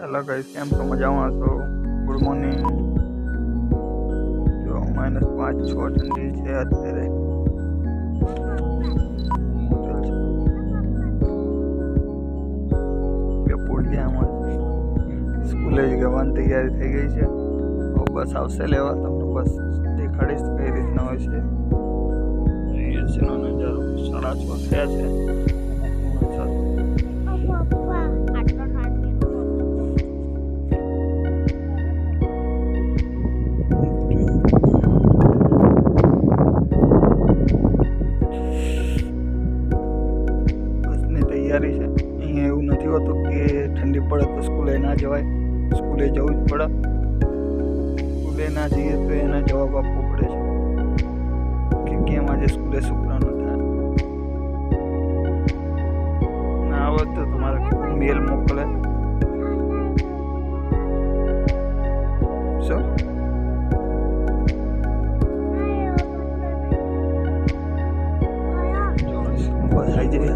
Hello guys, કેમ છો? મજામાં છો? Good morning. જો -5 6 ઠંડી છે અત્યારે। પોડિયામાં સ્કૂલે જવાની તૈયારી થઈ ગઈ છે। બસ આવશે લેવા, તમને બસ દેખાડીશ કઈ રીતના હોય છે। એ છે નજારો 6:30 થયા છે। તૈયારી છે। અહીંયા એવું નથી હોતું કે ઠંડી પડે તો સ્કૂલે ના જવાય, સ્કૂલે જવું જ પડે। સ્કૂલે ના જઈએ તો એના જવાબ આપવો પડે છે કે કેમ આજે સ્કૂલે છોકરા ન થાય। ના આવે તો તમારે મેલ મોકલે। શું બસ આવી જઈએ।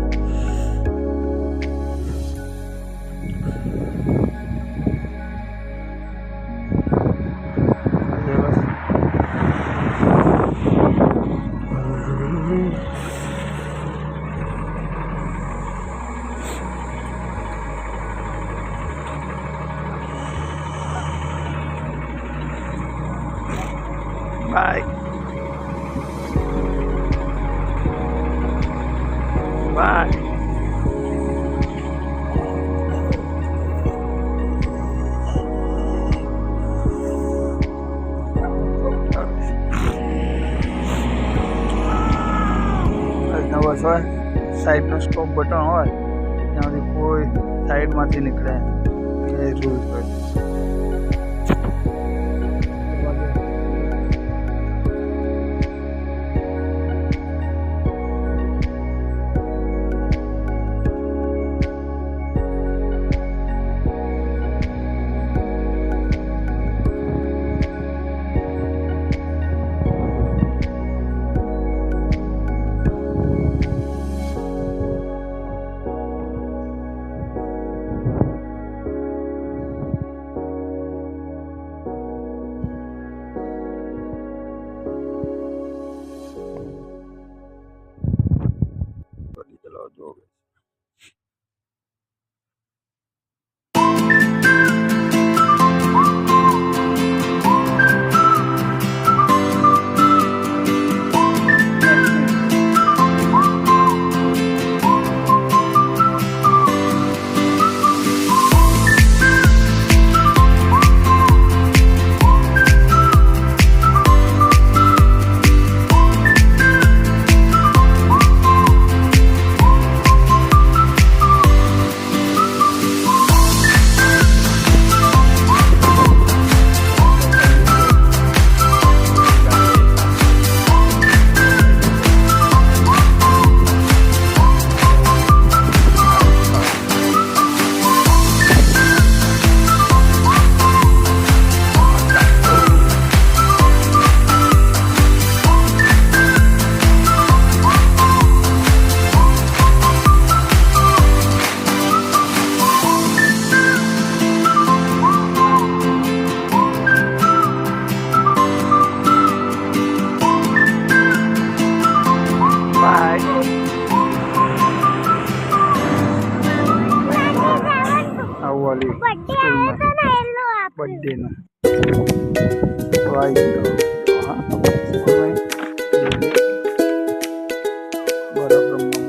Bye. Bye. બસ હોય સાઈડનો સ્ટોપ બટન હોય ત્યાંથી કોઈ સાઈડમાંથી નીકળે એ રૂલ્સ હોય। ચલો જો बर्थडे नो तो आई गयो। हाँ बराबर